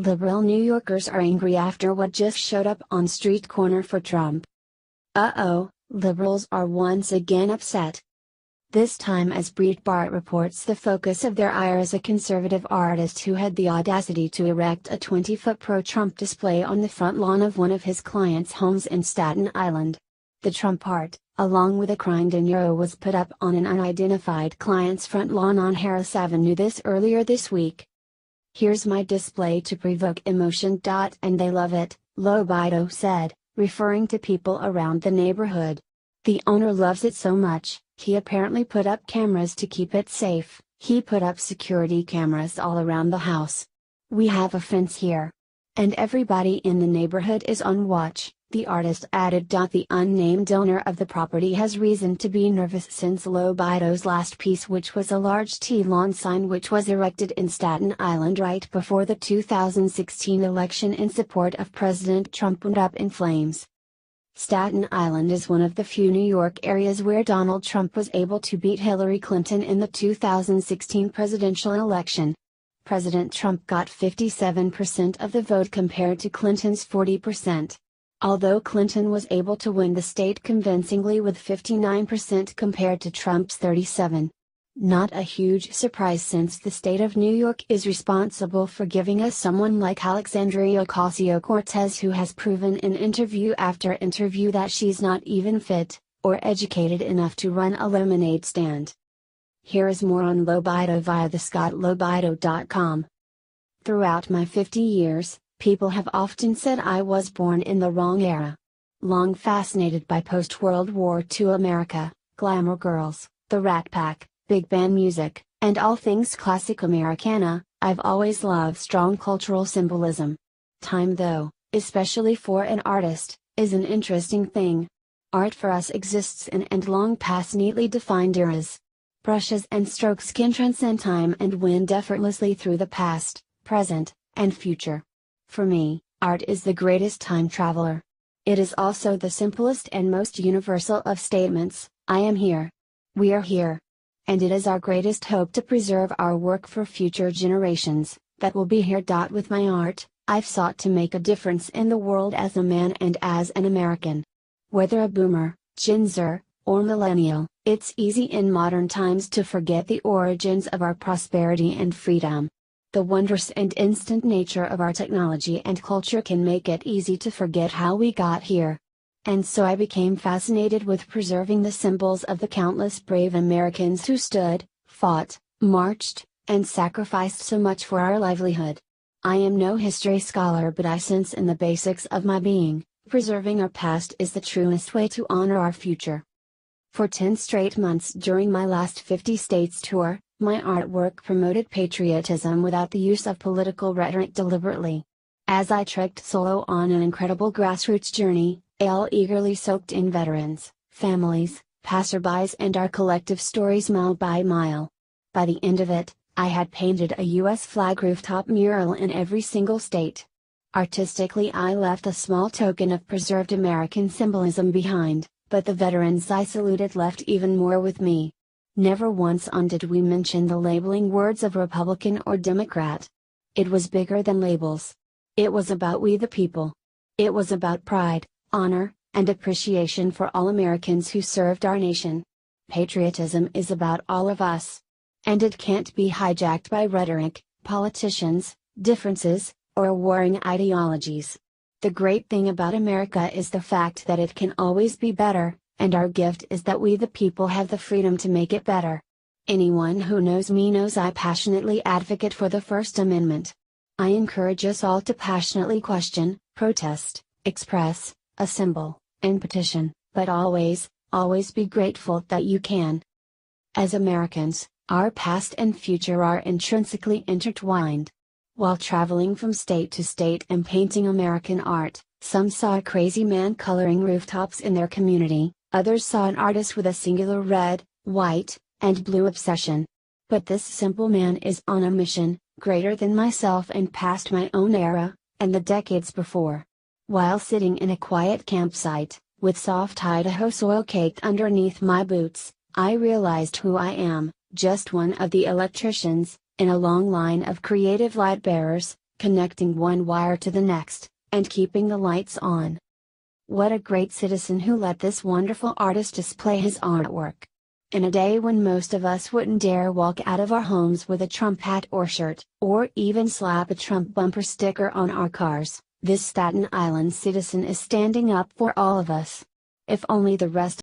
Liberal New Yorkers are angry after what just showed up on street corner for Trump. Uh-oh, liberals are once again upset. This time, as Breitbart reports, the focus of their ire is a conservative artist who had the audacity to erect a 20-foot pro-Trump display on the front lawn of one of his clients' homes in Staten Island. The Trump art, along with a crying DeNiro, was put up on an unidentified client's front lawn on Harris Avenue earlier this week. "Here's my display to provoke emotion. And they love it," LoBaido said, referring to people around the neighborhood. "The owner loves it so much, he apparently put up cameras to keep it safe. He put up security cameras all around the house. We have a fence here. And everybody in the neighborhood is on watch," the artist added. The unnamed owner of the property has reason to be nervous since LoBaido's last piece, which was a large T-lawn sign which was erected in Staten Island right before the 2016 election in support of President Trump, went up in flames. Staten Island is one of the few New York areas where Donald Trump was able to beat Hillary Clinton in the 2016 presidential election. President Trump got 57% of the vote compared to Clinton's 40%. Although Clinton was able to win the state convincingly with 59% compared to Trump's 37%. Not a huge surprise, since the state of New York is responsible for giving us someone like Alexandria Ocasio-Cortez, who has proven in interview after interview that she's not even fit, or educated enough to run a lemonade stand. Here is more on LoBaido via LoBaido.com. "Throughout my 50 years, people have often said I was born in the wrong era. Long fascinated by post-World War II America, glamour girls, the Rat Pack, big band music, and all things classic Americana, I've always loved strong cultural symbolism. Time, though, especially for an artist, is an interesting thing. Art for us exists in and long past neatly defined eras. Brushes and strokes can transcend time and wind effortlessly through the past, present, and future. For me, art is the greatest time traveler. It is also the simplest and most universal of statements: I am here. We are here. And it is our greatest hope to preserve our work for future generations, that will be here. With my art, I've sought to make a difference in the world as a man and as an American. Whether a boomer, Gen Z, or millennial, it's easy in modern times to forget the origins of our prosperity and freedom. The wondrous and instant nature of our technology and culture can make it easy to forget how we got here. And so I became fascinated with preserving the symbols of the countless brave Americans who stood, fought, marched, and sacrificed so much for our livelihood. I am no history scholar, but I sense in the basics of my being, preserving our past is the truest way to honor our future. For 10 straight months during my last 50 states tour, my artwork promoted patriotism without the use of political rhetoric deliberately. As I trekked solo on an incredible grassroots journey, I eagerly soaked in veterans, families, passerbys, and our collective stories mile by mile. By the end of it, I had painted a U.S. flag rooftop mural in every single state. Artistically, I left a small token of preserved American symbolism behind, but the veterans I saluted left even more with me. Never once did we mention the labeling words of Republican or Democrat. It was bigger than labels. It was about we the people. It was about pride, honor, and appreciation for all Americans who served our nation. Patriotism is about all of us. And it can't be hijacked by rhetoric, politicians, differences, or warring ideologies. The great thing about America is the fact that it can always be better, and our gift is that we the people have the freedom to make it better. Anyone who knows me knows I passionately advocate for the First Amendment. I encourage us all to passionately question, protest, express, assemble, and petition, but always, always be grateful that you can. As Americans, our past and future are intrinsically intertwined. While traveling from state to state and painting American art, some saw a crazy man coloring rooftops in their community, others saw an artist with a singular red, white, and blue obsession. But this simple man is on a mission, greater than myself and past my own era, and the decades before. While sitting in a quiet campsite, with soft Idaho soil caked underneath my boots, I realized who I am, just one of the electricians, in a long line of creative light bearers, connecting one wire to the next, and keeping the lights on. What a great citizen who let this wonderful artist display his artwork. In a day when most of us wouldn't dare walk out of our homes with a Trump hat or shirt, or even slap a Trump bumper sticker on our cars, this Staten Island citizen is standing up for all of us. If only the rest